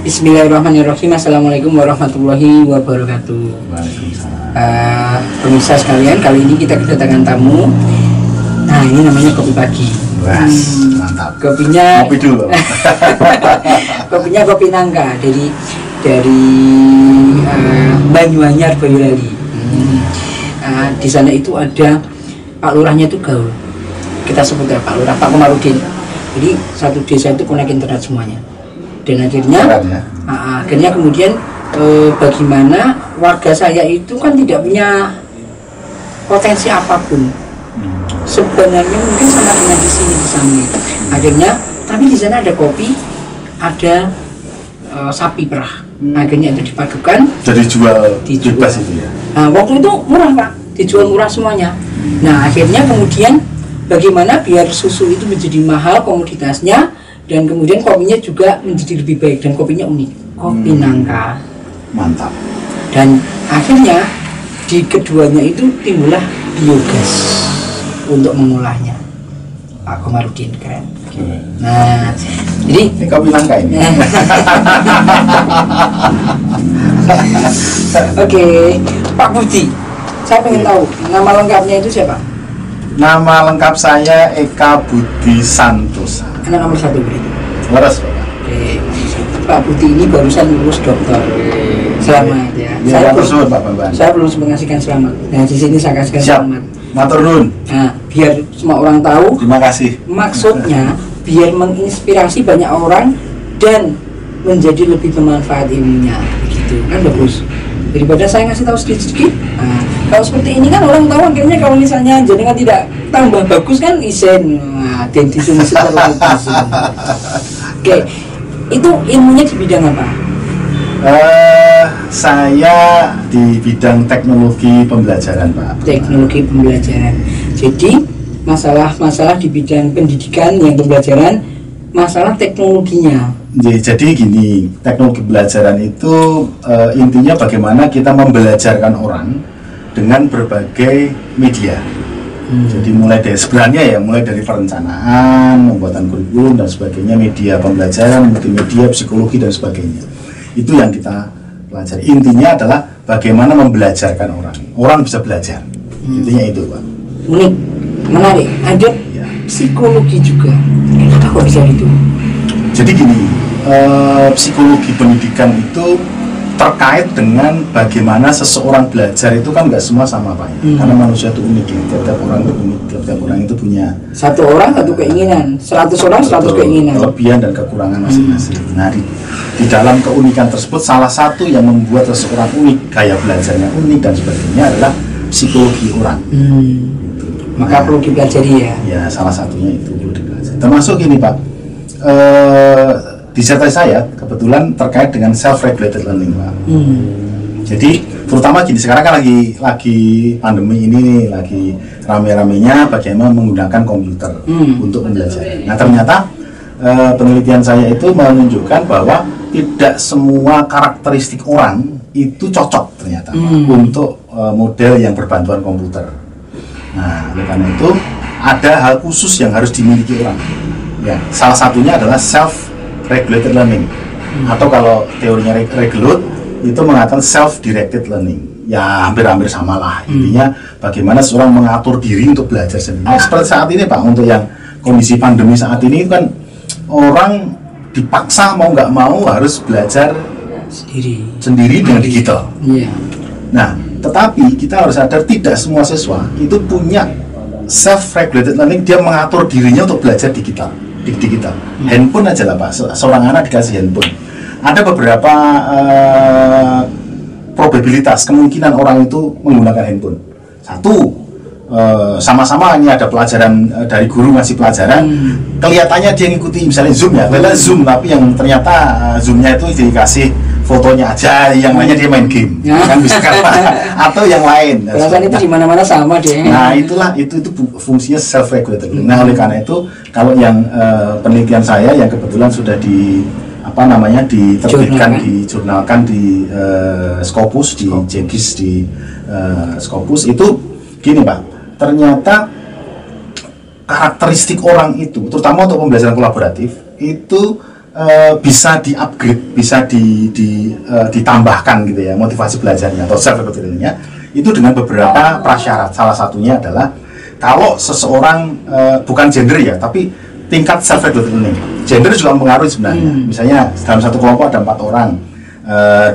Bismillahirrahmanirrahim. Assalamualaikum warahmatullahi wabarakatuh. Pemirsa sekalian, kali ini kita kedatangan tamu. Nah, ini namanya kopi pagi. Mantap. Kopinya kopi dulu. Kopinya kopi nangka dari Banyuanyar, Boyolali. Di sana itu ada Pak Lurahnya itu gaul. Kita sebutnya Pak Lurah, Pak Komarudin. Jadi satu desa itu konek internet semuanya. Dan akhirnya kemudian bagaimana warga saya itu kan tidak punya potensi apapun. Sebenarnya mungkin sama dengan di sini di sana. Akhirnya tapi di sana ada kopi, ada sapi perah. Akhirnya itu dipadukan. Jadi dijual bebas itu ya. Nah, waktu itu murah Pak, dijual murah semuanya. Nah akhirnya kemudian bagaimana biar susu itu menjadi mahal komoditasnya, dan kemudian kopinya juga menjadi lebih baik, dan kopinya unik, kopi nangka. Mantap. Dan akhirnya di keduanya itu timbullah biogas untuk mengolahnya. Pak Komarudin keren. Nah, jadi ini kopi nangka ini. Oke, Pak Budi, saya pengen tahu nama lengkapnya itu siapa? Nama lengkap saya Eka Budi Santosa. Anak nomor 1 berarti. Leres Pak. Oke. Pak Budi ini barusan lulus dokter. Selamat ya. Saya belum mengasihkan selamat. Nah, di sini saya kasihkan selamat. Matur nuwun. Nah, biar semua orang tahu. Terima kasih. Maksudnya biar menginspirasi banyak orang dan menjadi lebih bermanfaat ilmunya. Begitu kan bagus. Daripada saya ngasih tahu sedikit-sedikit. Nah, kalau seperti ini kan orang tahu, akhirnya kalau misalnya jenengan tidak tambah bagus kan isen. Nah, dan disini Oke, itu ilmunya di bidang apa? Saya di bidang teknologi pembelajaran Pak. Teknologi pembelajaran. Jadi masalah-masalah di bidang pendidikan yang pembelajaran, masalah teknologinya. Jadi gini, teknologi pembelajaran itu intinya bagaimana kita membelajarkan orang dengan berbagai media. Jadi mulai dari perencanaan, pembuatan kurikulum dan sebagainya, media pembelajaran, multimedia, psikologi dan sebagainya. Itu yang kita pelajari. Intinya adalah bagaimana membelajarkan orang. Orang bisa belajar. Intinya itu Pak. Unik, menarik. Ada ya. Psikologi juga. Kenapa kok bisa gitu? Jadi gini, psikologi pendidikan itu terkait dengan bagaimana seseorang belajar itu kan nggak semua sama Pak. Karena manusia itu unik ya. Tiap orang itu unik, tiap orang itu punya satu orang satu keinginan, 100 orang 100 keinginan, kelebihan dan kekurangan masing-masing. Nah di dalam keunikan tersebut salah satu yang membuat seseorang unik, gaya belajarnya unik dan sebagainya adalah psikologi orang. Maka perlu dipelajari ya. Ya salah satunya itu perlu dipelajari. Termasuk gini Pak. Disertasi saya kebetulan terkait dengan self-regulated learning Pak. Jadi terutama gini, sekarang kan lagi pandemi ini nih, lagi rame-ramenya bagaimana menggunakan komputer untuk belajar. Nah ternyata penelitian saya itu menunjukkan bahwa tidak semua karakteristik orang itu cocok ternyata untuk model yang berbantuan komputer. Nah oleh karena itu ada hal khusus yang harus dimiliki orang. Ya, salah satunya adalah self-regulated learning, atau kalau teorinya Regelut itu mengatakan self-directed learning. Ya hampir-hampir sama lah. Intinya bagaimana seorang mengatur diri untuk belajar sendiri. Nah, seperti saat ini Pak, untuk yang kondisi pandemi saat ini kan orang dipaksa mau nggak mau harus belajar sendiri dengan digital. Nah, tetapi kita harus sadar tidak semua siswa itu punya self-regulated learning, dia mengatur dirinya untuk belajar digital. Handphone aja lah Pak, seorang anak dikasih handphone. Ada beberapa probabilitas, kemungkinan orang itu menggunakan handphone. Satu, sama-sama ini ada pelajaran dari guru ngasih pelajaran, kelihatannya dia ngikuti misalnya Zoom ya, kelihatan Zoom, tapi yang ternyata Zoomnya itu dikasih fotonya aja, yang lainnya dia main game, kan bisa kan Pak? Atau yang lain. Perasaan itu di mana-mana sama deh. Nah itulah itu fungsinya self-regulated. Nah oleh karena itu kalau yang penelitian saya yang kebetulan sudah diterbitkan, dijurnalkan di Scopus, di JGIS, di Scopus itu gini Pak, ternyata karakteristik orang itu, terutama untuk pembelajaran kolaboratif itu bisa di-upgrade, bisa ditambahkan gitu ya motivasi belajarnya atau self learningnya itu dengan beberapa prasyarat. Salah satunya adalah kalau seseorang bukan gender ya, tapi tingkat self learning. Gender juga mempengaruhi sebenarnya. Misalnya dalam satu kelompok ada 4 orang,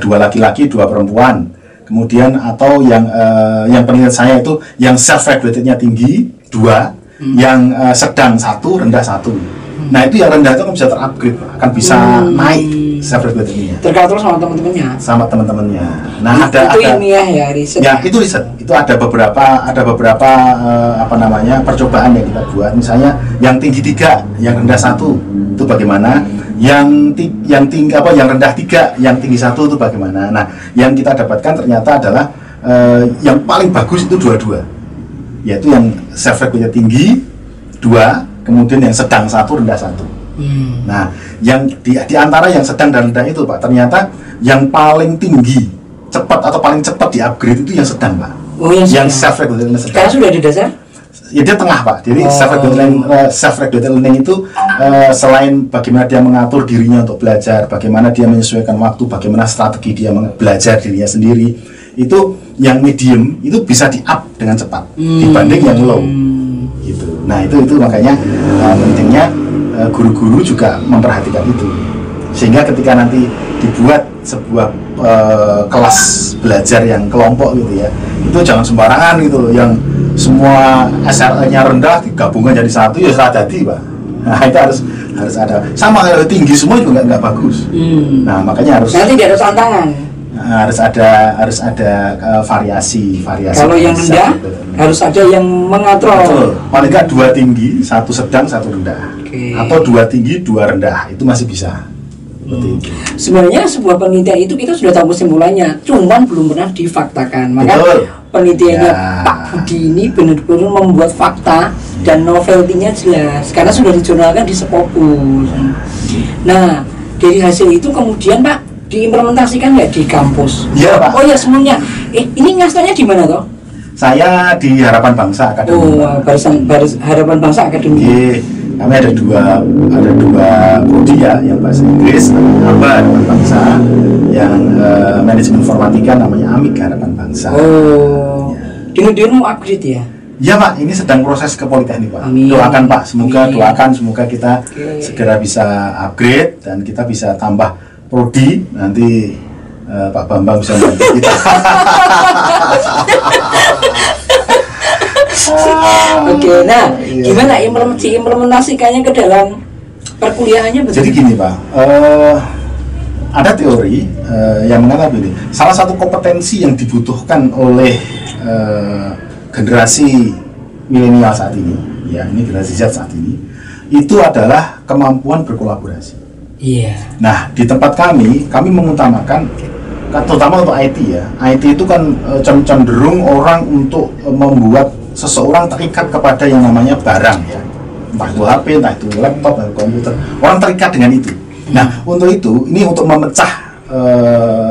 2 laki-laki, 2 perempuan. Kemudian atau yang penilaian saya itu yang self regulatednya tinggi 2, yang sedang 1, rendah 1. Nah itu yang rendah itu akan bisa terupgrade, akan bisa naik self regulatednya. Tergantung sama teman-temannya. Sama teman-temannya. Nah itu ilmiah ya, riset. Ya itu riset. Itu ada beberapa percobaan yang kita buat. Misalnya yang tinggi 3, yang rendah 1 itu bagaimana? Yang rendah 3, yang tinggi 1 itu bagaimana? Nah yang kita dapatkan ternyata adalah yang paling bagus itu 2-2, yaitu yang self regulatednya tinggi 2. Kemudian yang sedang 1, rendah 1. Nah, yang di antara yang sedang dan rendah itu, Pak, ternyata yang paling tinggi, cepat atau paling cepat di-upgrade itu yang sedang, Pak. Oh, yang self-regulated sedang. Karena sudah di dasar? Ya, dia tengah, Pak. Jadi self-regulated learning itu selain bagaimana dia mengatur dirinya untuk belajar, bagaimana dia menyesuaikan waktu, bagaimana strategi dia belajar dirinya sendiri, itu yang medium itu bisa di-up dengan cepat dibanding yang low. Gitu. Nah itu makanya pentingnya guru-guru juga memperhatikan itu, sehingga ketika nanti dibuat sebuah kelas belajar yang kelompok gitu ya, itu jangan sembarangan gitu loh, yang semua SRL-nya rendah digabungkan jadi satu ya salah jadi, Pak. Nah itu harus ada, sama kalau tinggi semua juga nggak bagus. Nah makanya harus nanti ada tantangan. Harus ada variasi. Kalau yang rendah harus ada yang mengatur. Betul. Paling nggak 2 tinggi, 1 sedang, 1 rendah. Atau 2 tinggi, 2 rendah, itu masih bisa. Sebenarnya sebuah penelitian itu kita sudah tahu kesimpulannya, cuman belum pernah difaktakan. Maka penelitiannya Pak Budi ini benar-benar membuat fakta dan novelty-nya jelas, karena sudah dijurnalkan di Scopus. Nah dari hasil itu kemudian Pak diimplementasikan nggak di kampus? Iya, Pak. Oh ya semuanya. Ini ngasihnya di mana toh? Saya di Harapan Bangsa Akademi. Oh, baris Harapan Bangsa Akademi. Kami ada dua prodi ya, yang bahasa Inggris Harapan Bangsa, yang manajemen informatika namanya Amik Harapan Bangsa. Oh. Ya. Dia mau upgrade ya? Ya Pak, ini sedang proses ke Politeknik, Pak. Amin. Doakan Pak, semoga kita segera bisa upgrade dan kita bisa tambah prodi, nanti Pak Bambang bisa membantu kita. Oke, nah gimana implementasikannya ke dalam perkuliahannya? Jadi gini Pak, ada teori yang mengatakan begini, salah satu kompetensi yang dibutuhkan oleh generasi milenial saat ini, ya ini generasi Z saat ini, itu adalah kemampuan berkolaborasi. Iya. Nah, di tempat kami mengutamakan, terutama untuk IT ya. IT itu kan cenderung orang untuk membuat seseorang terikat kepada yang namanya barang ya. Entah itu HP, entah itu laptop, entah itu komputer. Orang terikat dengan itu. Nah, untuk itu, ini untuk memecah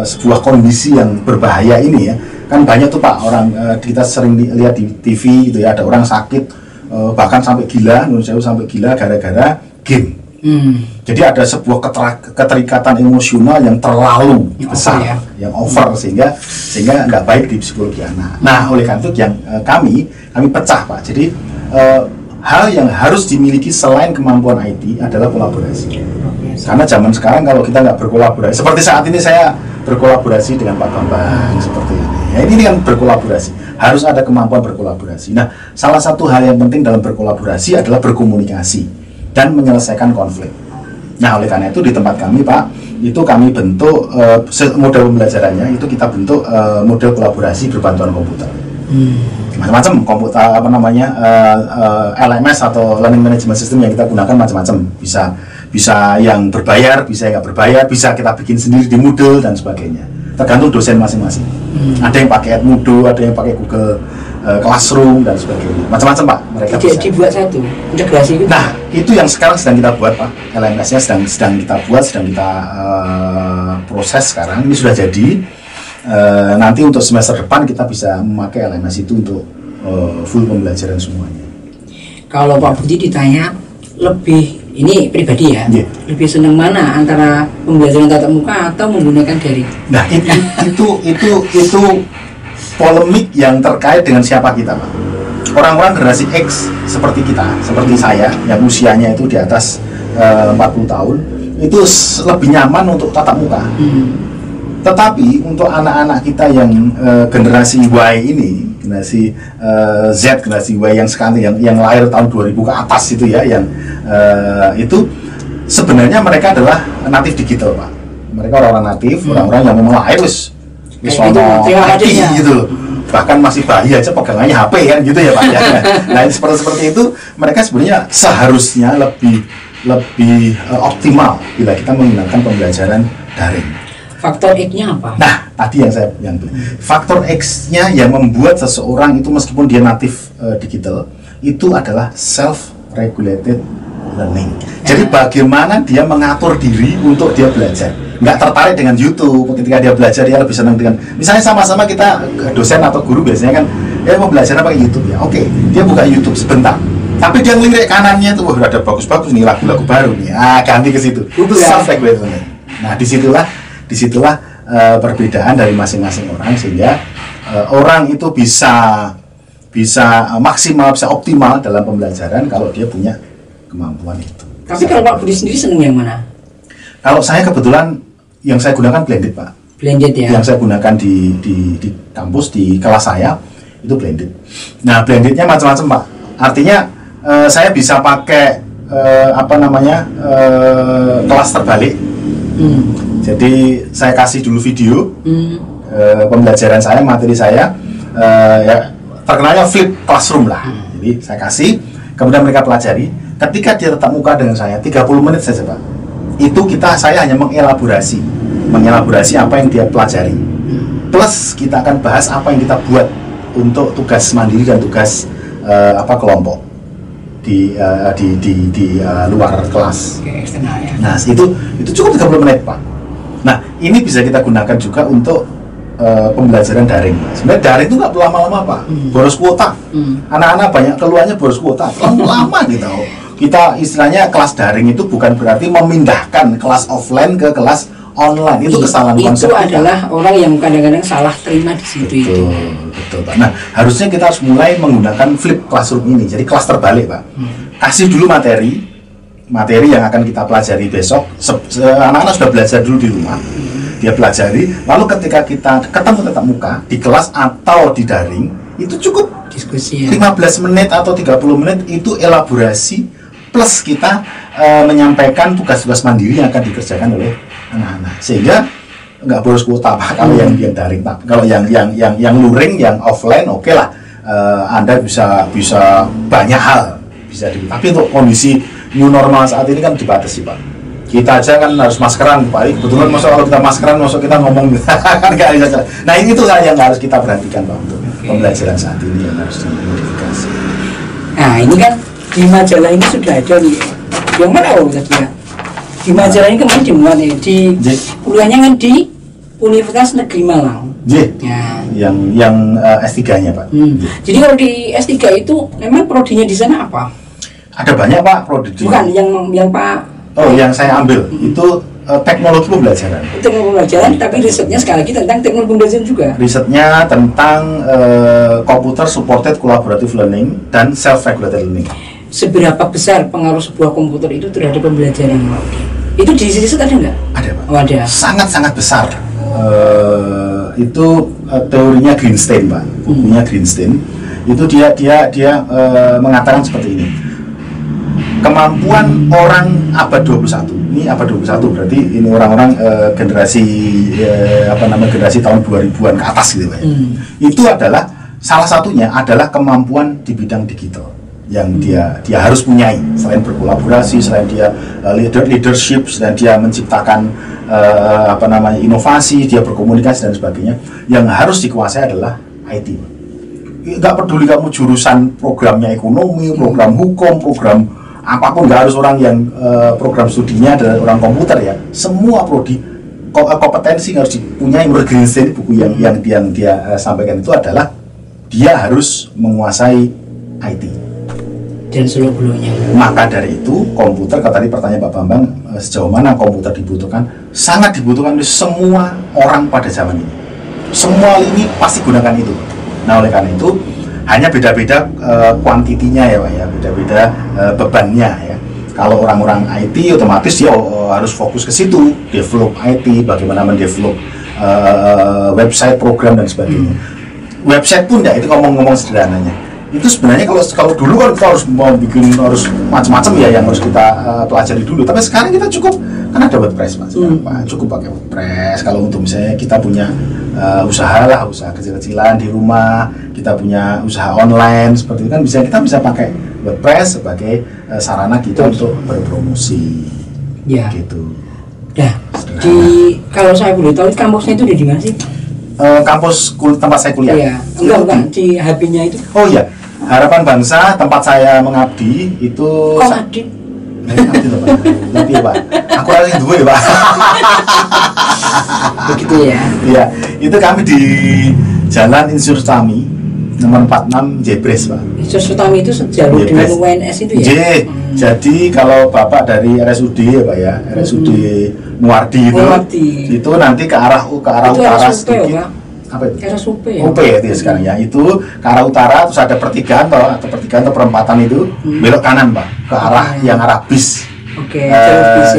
sebuah kondisi yang berbahaya ini ya. Kan banyak tuh Pak, orang kita sering lihat di TV gitu ya, ada orang sakit bahkan sampai gila, sampai gila gara-gara game. Jadi ada sebuah keterikatan emosional yang terlalu besar, yang over sehingga nggak baik di psikologi anak. Nah, oleh karena itu yang kami pecah Pak. Jadi hal yang harus dimiliki selain kemampuan IT adalah kolaborasi. Karena zaman sekarang kalau kita nggak berkolaborasi, seperti saat ini saya berkolaborasi dengan Pak Bambang seperti ini. Ya, ini kan berkolaborasi. Harus ada kemampuan berkolaborasi. Nah, salah satu hal yang penting dalam berkolaborasi adalah berkomunikasi dan menyelesaikan konflik. Nah, oleh karena itu di tempat kami Pak, itu kami bentuk model pembelajarannya, itu kita bentuk model kolaborasi berbantuan komputer. Macam-macam komputer LMS atau Learning Management System yang kita gunakan macam-macam. Bisa yang berbayar, bisa yang nggak berbayar, bisa kita bikin sendiri di Moodle dan sebagainya. Tergantung dosen masing-masing. Ada yang pakai Edmodo, ada yang pakai Google Classroom dan sebagainya, macam-macam Pak. Mereka bisa dibuat satu integrasi itu. Nah, itu yang sekarang sedang kita buat Pak. LMS-nya sedang kita buat, sedang kita proses sekarang. Ini sudah jadi. Nanti untuk semester depan kita bisa memakai LMS itu untuk full pembelajaran semuanya. Kalau Pak Budi ditanya lebih ini pribadi ya, lebih senang mana antara pembelajaran tatap muka atau menggunakan daring? Nah itu polemik yang terkait dengan siapa kita, Pak. Orang-orang generasi X seperti kita, seperti saya yang usianya itu di atas 40 tahun, itu lebih nyaman untuk tatap muka. Tetapi untuk anak-anak kita yang generasi Y ini, generasi Z, generasi Y yang sekarang yang lahir tahun 2000 ke atas itu ya, yang itu sebenarnya mereka adalah natif digital, Pak. Mereka orang-orang natif, orang-orang yang memang lahir wis IT gitu. Bahkan masih bayi aja pegangannya HP kan gitu ya, Pak ya. Nah, seperti itu mereka sebenarnya seharusnya lebih optimal bila kita menggunakan pembelajaran daring. Faktor X-nya apa? Nah, tadi yang faktor X-nya yang membuat seseorang itu meskipun dia natif digital itu adalah self-regulated learning. Jadi bagaimana dia mengatur diri untuk dia belajar. Nggak tertarik dengan YouTube. Ketika dia belajar, dia lebih senang dengan, misalnya sama-sama kita dosen atau guru biasanya kan mau belajar pakai YouTube ya. Oke, dia buka YouTube sebentar. Tapi dia ngelirik kanannya tuh, wah ada bagus-bagus nih lagu-lagu baru nih. Ganti ke situ. Itu self-regulated learning. Nah, disitulah perbedaan dari masing-masing orang sehingga orang itu bisa maksimal, bisa optimal dalam pembelajaran kalau dia punya kemampuan itu. Tapi kalau Pak Budi sendiri senang yang mana? Kalau saya kebetulan yang saya gunakan blended, Pak. Blended ya. Yang saya gunakan di kampus, di kelas saya itu blended. Nah, blendednya macam-macam, Pak. Artinya saya bisa pakai kelas terbalik. Jadi saya kasih dulu video pembelajaran saya, materi saya, ya terkenalnya flip classroom lah. Jadi saya kasih, kemudian mereka pelajari. Ketika dia tetap muka dengan saya 30 menit saja, Pak. Itu saya hanya mengelaborasi apa yang dia pelajari. Plus kita akan bahas apa yang kita buat untuk tugas mandiri dan tugas kelompok di luar kelas. Oke, eksternal ya. Nah, itu cukup 30 menit, Pak. Nah, ini bisa kita gunakan juga untuk pembelajaran daring. Sebenarnya daring itu nggak lama-lama, Pak. Boros kuota. Anak-anak banyak keluarnya boros kuota. Lama gitu. Kita istilahnya kelas daring itu bukan berarti memindahkan kelas offline ke kelas online. Itu kesalahan konsep. Itu adalah orang yang kadang-kadang salah terima di situ. Betul, Pak. Nah, harusnya kita harus mulai menggunakan flip classroom ini. Jadi kelas terbalik, Pak. Kasih dulu materi yang akan kita pelajari besok. Anak-anak sudah belajar dulu di rumah. Dia pelajari. Lalu ketika kita ketemu tatap muka di kelas atau di daring, itu cukup diskusi ya. 15 menit atau 30 menit itu elaborasi plus kita menyampaikan tugas-tugas mandiri yang akan dikerjakan oleh anak-anak, sehingga nggak boros kuota, Pak. Kalau yang daring, Pak. Kalau yang luring, yang offline, oke lah. Anda bisa banyak hal bisa tapi untuk kondisi new normal saat ini kan dibatasi, Pak. Kita aja kan harus maskeran, Pak. Kebetulan kalau kita maskeran, kita ngomong kan nggak bisa. Nah, ini tuh yang harus kita perhatikan, Pak, untuk pembelajaran saat ini yang harus dimodifikasi. Nah, ini kan di majalah ini sudah ada nih. Yang mana tadi ya? Di majalah ini kemarin dimuat ya. Di kuliahnya kan di Universitas Negeri Malang. Ya. Yang S3-nya, Pak. Jadi kalau di S3 itu memang prodinya di sana apa? Ada banyak, Pak, prodi. Bukan yang Pak. Oh, yang saya ambil itu teknologi pembelajaran. Teknologi pembelajaran, tapi risetnya sekali lagi tentang teknologi pembelajaran juga. Risetnya tentang computer supported collaborative learning dan self-regulated learning. Seberapa besar pengaruh sebuah komputer itu terhadap pembelajaran? Itu di riset ada nggak? Ada, Pak. Oh, ada. Sangat besar. Itu teorinya Greenstein, Pak. Bukunya Greenstein. Itu dia mengatakan seperti ini. Kemampuan orang abad 21. Ini abad 21 berarti ini orang-orang generasi generasi tahun 2000-an ke atas gitu, Pak. Itu adalah salah satunya adalah kemampuan di bidang digital yang dia harus punyai, selain berkolaborasi, selain dia leadership, selain dia menciptakan inovasi, dia berkomunikasi dan sebagainya. Yang harus dikuasai adalah IT. Nggak peduli kamu jurusan programnya ekonomi, program hukum, program apapun, nggak harus orang yang program studinya adalah orang komputer ya. Semua prodi kompetensi harus dipunyai. Menurut Greenstein, buku yang dia sampaikan itu adalah dia harus menguasai IT. dan Seluk Beluknya. Maka dari itu komputer, kalau tadi pertanyaan Pak Bambang, sejauh mana komputer dibutuhkan? Sangat dibutuhkan oleh semua orang pada zaman ini. Semua lini pasti gunakan itu. Nah oleh karena itu hanya beda-beda kuantitinya ya Pak ya, beda-beda bebannya ya. Kalau orang-orang IT otomatis dia harus fokus ke situ, develop IT, bagaimana mendevelop website, program dan sebagainya. Website pun ya itu ngomong-ngomong sederhananya. Itu sebenarnya kalau dulu kan kita harus mau bikin harus macam-macam ya yang harus kita pelajari dulu. Tapi sekarang kita cukup kan ada WordPress Pak. Cukup pakai WordPress. Kalau untuk misalnya kita punya usaha kecil-kecilan di rumah, kita punya usaha online seperti itu kan kita bisa pakai WordPress sebagai sarana kita untuk berpromosi. Ya. Gitu. Nah, kalau saya boleh tahu kampusnya itu di mana sih? Kampus tempat saya kuliah. Iya. Enggak di HP-nya itu. Oh iya, Harapan Bangsa tempat saya mengabdi itu. Kok ngabdi? Ngabdi loh Pak. Ngabdi ya Pak. Aku harus dua ya Pak. Begitu ya. Iya, itu kami di Jalan Insur Tami nomor 46 Jebres Pak. Insur Tami itu sejalur dengan UNS itu ya. Jadi kalau Bapak dari RSUD ya Pak ya, RSUD Muardi itu nanti ke arah utara sedikit. Apa itu? RSUP ya. UP itu ya sekarang ya. Itu ke arah utara terus ada pertigaan atau perempatan itu belok kanan Pak ke arah yang arah bis. Oke,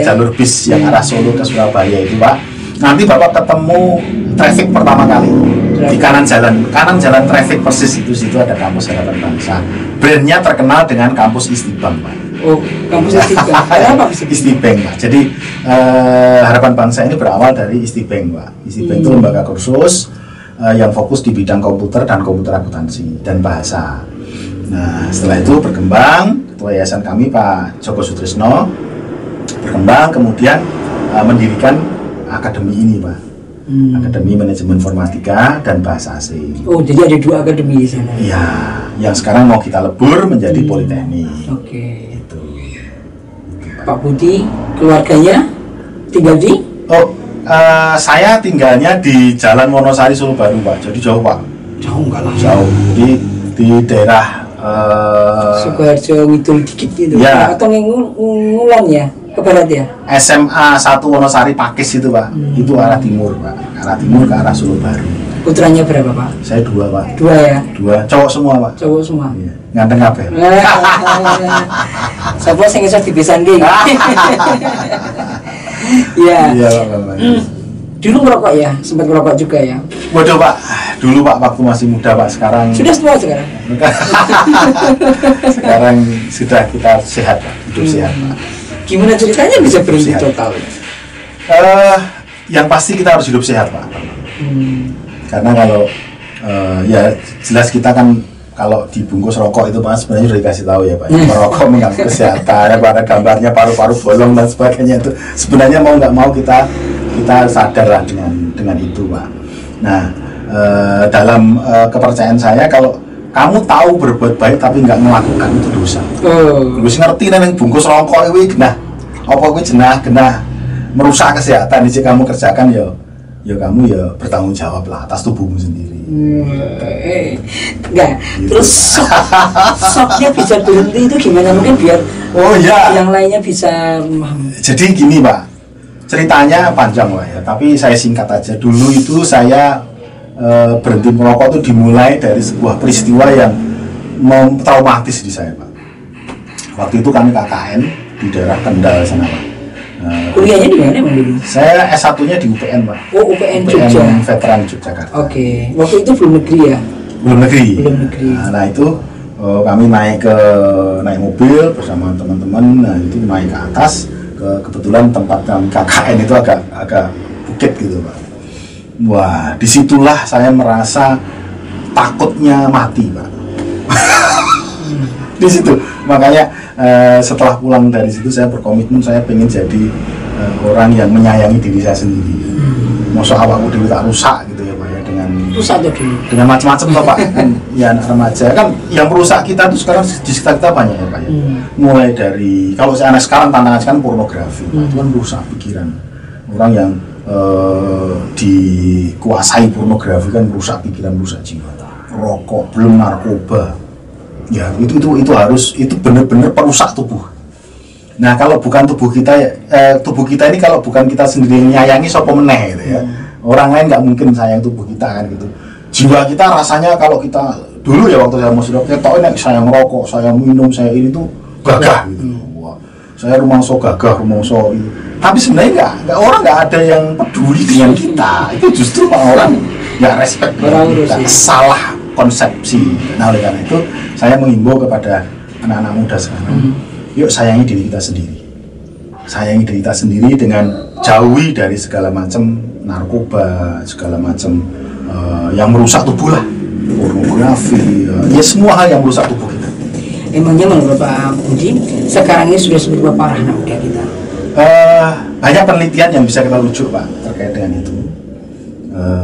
jalur bis yang arah Solo ke Surabaya itu Pak. Nanti Bapak ketemu traffic pertama kali di kanan jalan traffic persis itu, situ ada kampus Harapan Bangsa. Brandnya terkenal dengan kampus Istibank Pak. Oh, kampus Istibank. Kenapa Istibank Pak? Jadi Harapan Bangsa ini berawal dari Istibank Pak. Istibank itu lembaga kursus yang fokus di bidang komputer dan komputer akuntansi dan bahasa. Nah setelah itu berkembang, ketua yayasan kami Pak Joko Sutrisno berkembang, kemudian mendirikan akademi ini Pak. Akademi Manajemen Informatika dan Bahasa Asing. Oh, jadi ada 2 akademi di sana. Iya, yang sekarang mau kita lebur menjadi Politeknik. Oke. Itu. Pak Budi, keluarganya tinggal di? Oh, saya tinggalnya di Jalan Wonosari Solo Baru Pak. Jadi jauh Pak. Jauh enggak lah. Jauh. Di daerah Sukoharjo ngidul dikit gitu. Ya. Atau ngulon ya? Ke barat ya? SMA 1 Wonosari Pakis itu Pak. Itu arah timur Pak. Arah timur ke arah Solo Baru. Putranya berapa Pak? Saya 2 Pak. 2 ya? 2, cowok semua Pak. Cowok semua? Iya. Nganteng kabeh. Sapa sing iso dipisan ki? Iya. Iya Pak. Dulu merokok ya? Sempat merokok juga ya? Waduh Pak. Dulu Pak waktu masih muda Pak, sekarang sudah tua sekarang? Sekarang sudah kita sehat Pak, hidup sehat Pak. Gimana ceritanya bisa berhenti total? Yang pasti kita harus hidup sehat Pak. Karena kalau ya jelas kita kan kalau dibungkus rokok itu Pak sebenarnya sudah dikasih tahu ya Pak. Merokok mengganggu kesehatan, ada gambarnya paru-paru bolong dan sebagainya itu. Sebenarnya mau nggak mau kita sadar lah dengan itu Pak. Nah dalam kepercayaan saya kalau kamu tahu berbuat baik tapi nggak melakukan itu dosa. Wis ngerti nang bungkus rokok iki genah. Apa kuwi genah merusak kesehatan jika kamu kerjakan ya kamu ya bertanggung jawab lah atas tubuhmu sendiri. Enggak. Gitu. Terus shocknya bisa berhenti itu gimana? Mungkin biar yang lainnya bisa memahami. Jadi gini Pak, ceritanya panjang Pak ya, tapi saya singkat aja. Dulu itu saya berhenti merokok itu dimulai dari sebuah peristiwa yang traumatis di saya Pak. Waktu itu kami KKN di daerah Kendal sana Pak. Kuliahnya di mana Bang dulu? Saya S1-nya di UPN Pak. Oh UPN Jogja. Veteran Yogyakarta. Oke. Waktu itu belum negeri ya? Belum negeri. Nah itu kami naik mobil bersama teman-teman. Nah itu naik ke atas. Kebetulan tempat kami KKN itu agak bukit gitu Pak. Wah, disitulah saya merasa takutnya mati Pak. Di situ, makanya setelah pulang dari situ saya berkomitmen saya pengen jadi orang yang menyayangi diri saya sendiri. Masa awakku dhewe tak rusak gitu ya Pak ya dengan macam-macam Pak kan ya anak remaja kan yang merusak kita itu sekarang di sekitar kita banyak ya Pak ya. Mulai dari kalau anak sekarang tantangan sekarang pornografi, itu kan merusak pikiran orang yang dikuasai pornografi kan merusak pikiran, merusak jiwa. Rokok, belum narkoba, Ya, itu harus, itu benar-benar perusak tubuh. Nah, kalau bukan tubuh kita ini kalau bukan kita sendiri yang nyayangi sapa meneh gitu ya. Orang lain nggak mungkin sayang tubuh kita kan gitu. Jiwa kita rasanya kalau kita dulu ya waktu saya masih dokter, saya ngerokok, saya minum, saya ini tuh gagah gitu. Wah, saya rumangsa gagah, rumangsa ini. Tapi sebenarnya orang nggak ada yang peduli dengan kita. Itu justru orang nggak respect dengan kita. Salah konsepsi. Nah, oleh karena itu saya menghimbau kepada anak-anak muda sekarang, yuk sayangi diri kita sendiri. Sayangi diri kita sendiri dengan jauhi dari segala macam narkoba, segala macam yang merusak tubuh lah, pornografi, ya semua hal yang merusak tubuh kita. Emangnya menurut Pak Budi sekarang ini sudah seberapa parah anak muda kita? Banyak penelitian yang bisa kita rujuk Pak terkait dengan itu.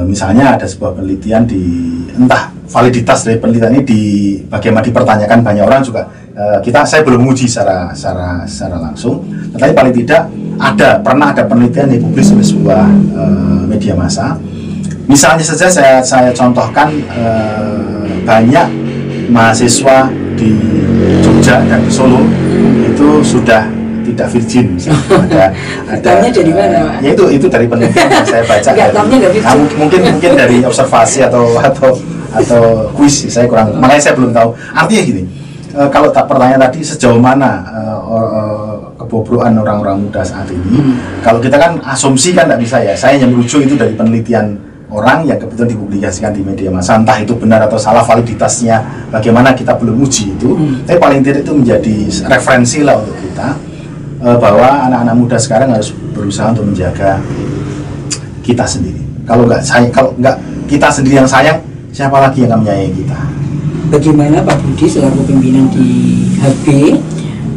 Misalnya ada sebuah penelitian entah validitas dari penelitian ini bagaimana dipertanyakan banyak orang juga. Saya belum menguji secara langsung, tetapi paling tidak pernah ada penelitian yang dipublis oleh sebuah media massa. Misalnya saja saya contohkan, banyak mahasiswa di Jogja dan di Solo itu sudah tidak virgin. Ada dari mana, Pak? Ya itu dari penelitian yang saya baca. Mungkin dari observasi atau kuis, saya kurang, makanya saya belum tahu. Artinya gini, kalau pertanyaan tadi sejauh mana kebobrokan orang-orang muda saat ini, kalau kita kan asumsi kan tidak bisa ya. Saya hanya merujuk itu dari penelitian orang yang kebetulan dipublikasikan di media massa, entah itu benar atau salah validitasnya, bagaimana kita belum uji itu. Tapi paling tidak itu menjadi referensi lah untuk kita, bahwa anak-anak muda sekarang harus berusaha untuk menjaga kita sendiri. Kalau nggak kita sendiri yang sayang, siapa lagi yang akan menyayangi kita? Bagaimana Pak Budi selaku pimpinan di HB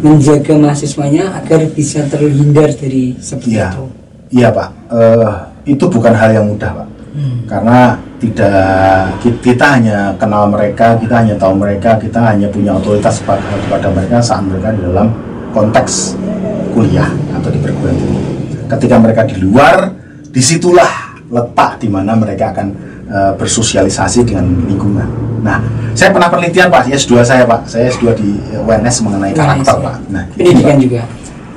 menjaga mahasiswanya agar bisa terhindar dari seperti itu? Iya Pak, itu bukan hal yang mudah Pak. Karena kita hanya kenal mereka, kita hanya tahu mereka, kita hanya punya otoritas kepada mereka saat mereka di dalam konteks kuliah atau di perguruan tinggi. Ketika mereka di luar, disitulah letak di mana mereka akan bersosialisasi dengan lingkungan. Nah, saya pernah penelitian Pak, S2 saya Pak, saya S2 di UNS mengenai karakter Pak. Nah, pendidikan juga.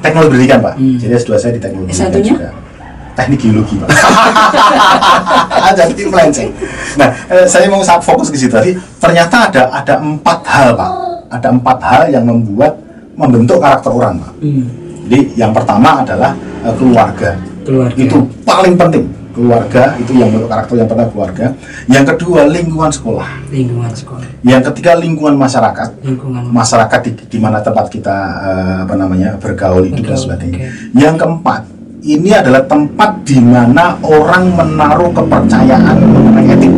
Teknologi pendidikan Pak. Jadi S2 saya di teknologi pendidikan juga. Teknik geologi Pak. Jadi melenceng. Nah, saya mau fokus ke situ tadi. Ternyata ada 4 hal Pak. Ada 4 hal yang membentuk karakter orang Pak. Jadi yang pertama adalah keluarga. Itu paling penting. Keluarga itu yang membentuk karakter, yang pertama keluarga. Yang kedua lingkungan sekolah. Yang ketiga lingkungan masyarakat. Masyarakat di mana tempat kita bergaul hidup dan sebagainya. Yang keempat, ini adalah tempat di mana orang menaruh kepercayaan mengenai etik.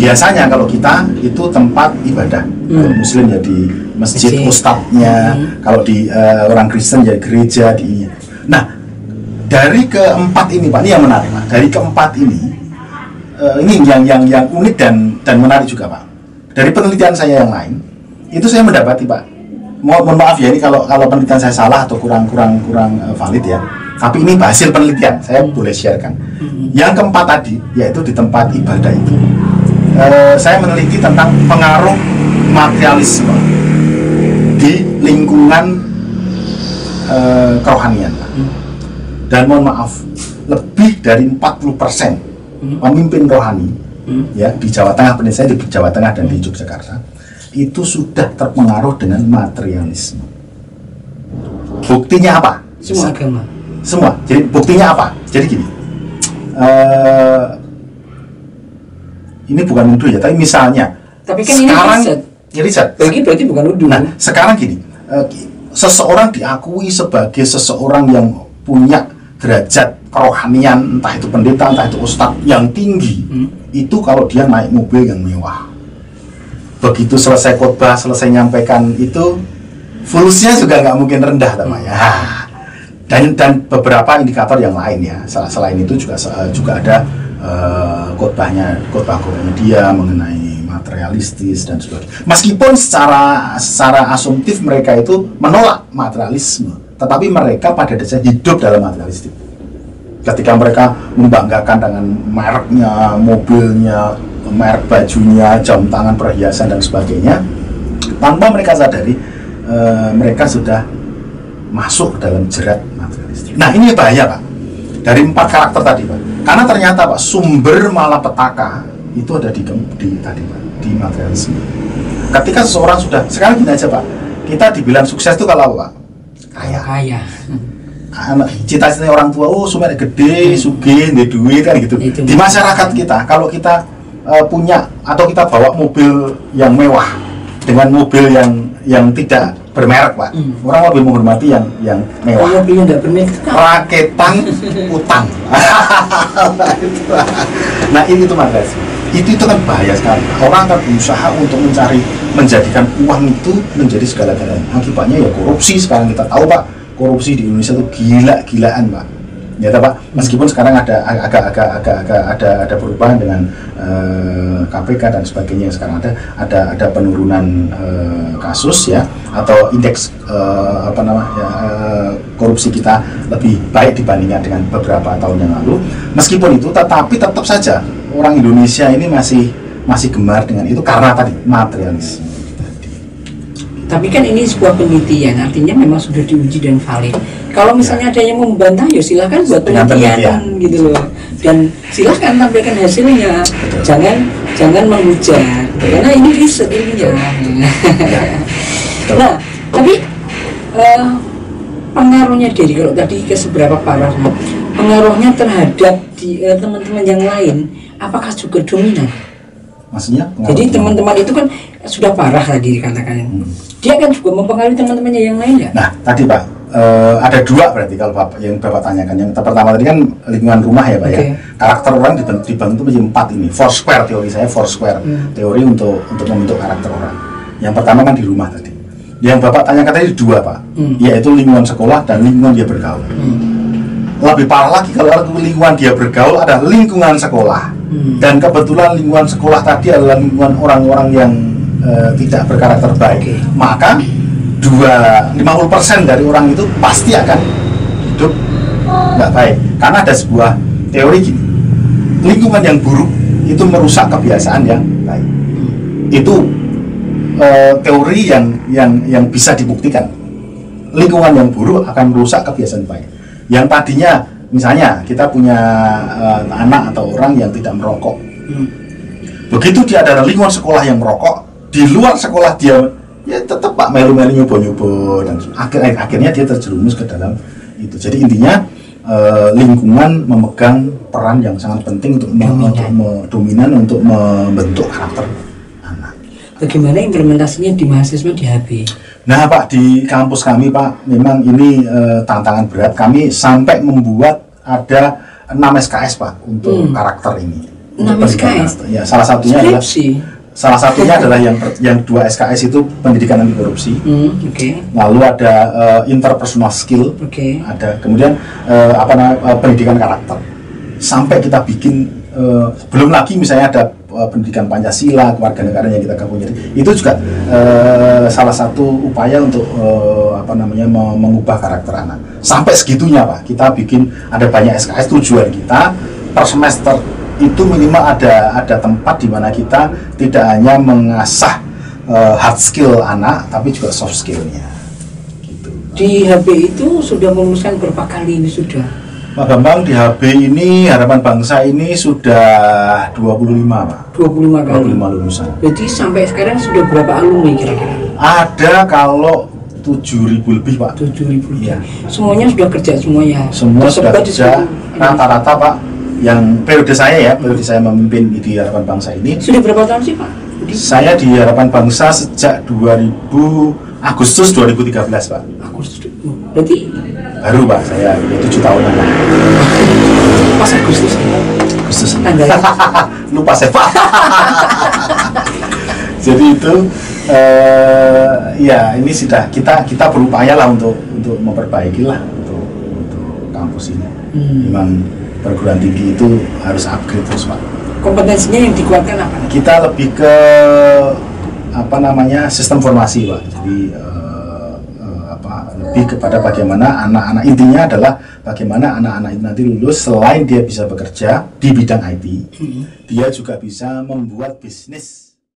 Biasanya kalau kita itu tempat ibadah. Kalau Muslim ya di masjid ustadznya, kalau di orang Kristen ya gereja di. Nah, dari keempat ini Pak, ini yang menarik Pak. Dari keempat ini yang unik dan menarik juga Pak. Dari penelitian saya yang lain, itu saya mendapati Pak. Mohon maaf ya, ini kalau penelitian saya salah atau kurang valid ya. Tapi ini hasil penelitian, saya boleh sharekan. Yang keempat tadi, yaitu di tempat ibadah itu, saya meneliti tentang pengaruh materialisme di lingkungan kerohanian. Dan mohon maaf, lebih dari 40% pemimpin rohani ya di Jawa Tengah, saya di Jawa Tengah dan di Yogyakarta, itu sudah terpengaruh dengan materialisme. Buktinya apa? Semua agama. Semua. Jadi buktinya apa? Jadi gini, ini bukan nuduh ya, tapi misalnya. Tapi kan sekarang ini riset. Berarti bukan nuduh. Nah, sekarang gini, seseorang diakui sebagai seseorang yang punya derajat kerohanian, entah itu pendeta, entah itu ustadz yang tinggi, itu kalau dia naik mobil yang mewah. Begitu selesai khotbah, selesai nyampaikan itu, fulusnya juga nggak mungkin rendah namanya. Dan beberapa indikator yang lain ya. Selain itu juga ada khotbahnya dia mengenai materialistis dan sebagainya. Meskipun secara asumtif mereka itu menolak materialisme, tetapi mereka pada dasarnya hidup dalam materialistik. Ketika mereka membanggakan dengan mereknya, mobilnya, merek bajunya, jam tangan, perhiasan dan sebagainya, Tanpa mereka sadari, mereka sudah masuk ke dalam jerat materialistik. Nah ini bahaya Pak, dari 4 karakter tadi Pak, karena ternyata Pak sumber malapetaka itu ada di tadi Pak, di materialisme. Ketika seseorang sudah, sekarang gini aja Pak, kita dibilang sukses itu kalau apa Pak? Kaya. Anak cita-cita orang tua, oh sumet gede, sugih, duit kan gitu. Itu. Di masyarakat kita, kalau kita punya atau kita bawa mobil yang mewah dengan mobil yang tidak bermerek Pak, orang lebih menghormati yang mewah. Mobilnya tidak bermerek, raketan utang. Nah ini tuh Mas, itu kan bahaya sekali. Orang akan berusaha untuk menjadikan uang itu menjadi segala-galanya. Akibatnya ya korupsi. Sekarang kita tahu Pak, korupsi di Indonesia itu gila-gilaan Pak. Ya Pak, meskipun sekarang ada ada perubahan dengan KPK dan sebagainya. Sekarang ada penurunan kasus ya, atau indeks korupsi kita lebih baik dibandingkan dengan beberapa tahun yang lalu. Meskipun itu, tetapi tetap saja orang Indonesia ini masih gemar dengan itu karena tadi materialisme. Tapi kan ini sebuah penelitian, artinya memang sudah diuji dan valid. Kalau misalnya ada yang membantah, ya silahkan buat penelitian gitu loh. Dan silahkan tampilkan hasilnya. Jangan menghujat, karena ini riset ilmiah. Nah, tapi pengaruhnya dari kalau tadi ke seberapa parahnya, pengaruhnya terhadap teman-teman yang lain, apakah juga dominan? Maksudnya? Jadi teman-teman itu kan sudah parah tadi dikatakan. Dia kan juga mempengaruhi teman-temannya yang lain nggak? Nah tadi Pak, ada 2 berarti kalau yang Bapak tanyakan. Yang pertama tadi kan lingkungan rumah ya Pak ya. Karakter orang dibantu menjadi 4 ini. 4 square teori saya, 4 square teori untuk membentuk karakter orang. Yang pertama kan di rumah tadi. Yang Bapak tanyakan tadi 2 Pak, yaitu lingkungan sekolah dan lingkungan dia bergaul. Lebih parah lagi kalau lingkungan dia bergaul ada lingkungan sekolah. Dan kebetulan lingkungan sekolah tadi adalah lingkungan orang-orang yang tidak berkarakter baik, maka 50% dari orang itu pasti akan hidup nggak baik. Karena ada sebuah teori gini, lingkungan yang buruk itu merusak kebiasaan yang baik. Itu teori yang bisa dibuktikan. Lingkungan yang buruk akan merusak kebiasaan baik. Yang tadinya misalnya kita punya anak atau orang yang tidak merokok, begitu dia ada lingkungan sekolah yang merokok, di luar sekolah dia ya tetap Pak melu-melu nyoba-nyoba dan akhirnya dia terjerumus ke dalam itu. Jadi intinya lingkungan memegang peran yang sangat penting untuk dominan untuk membentuk karakter anak. Bagaimana implementasinya di mahasiswa di HB? Nah Pak, di kampus kami Pak, memang ini tantangan berat. Kami sampai membuat ada 6 SKS Pak untuk karakter ini. 6 SKS? Ya, salah satunya adalah yang 2 SKS itu pendidikan anti korupsi. Lalu ada interpersonal skill. Ada kemudian pendidikan karakter. Sampai kita bikin belum lagi misalnya ada pendidikan Pancasila, kewarganegaraan yang kita gabung. Itu juga salah satu upaya untuk mengubah karakter anak. Sampai segitunya Pak, kita bikin ada banyak SKS. Tujuan kita per semester itu minimal ada tempat di mana kita tidak hanya mengasah hard skill anak, tapi juga soft skillnya. Gitu. Di HB itu sudah meluluskan berapa kali ini sudah? Pak Bambang, di HB ini Harapan Bangsa ini sudah 25 Pak. 25 kali? 25 lulusan. Jadi sampai sekarang sudah berapa alumni kira-kira? Ada kalau 7.000 lebih Pak. 7.000 lebih? Ya. Semuanya sudah kerja semuanya? Semua sudah kerja, rata-rata Pak. Yang periode saya memimpin di Harapan Bangsa ini. Sudah berapa tahun sih Pak? Saya di Harapan Bangsa sejak Agustus 2013 Pak. Agustus, berarti? Baru Pak, saya 7 tahun yang lalu. Pas Agustus? Tanggalnya? Lupa saya Pak. Jadi itu ya ini sudah kita berupaya lah untuk memperbaiki lah untuk kampus ini. Memang perguruan tinggi itu harus upgrade terus Pak. Kompetensinya yang dikuatkan apa? Kita lebih ke sistem formasi Pak. Jadi lebih kepada bagaimana anak-anak, intinya adalah bagaimana anak-anak itu nanti lulus, selain dia bisa bekerja di bidang IT, dia juga bisa membuat bisnis.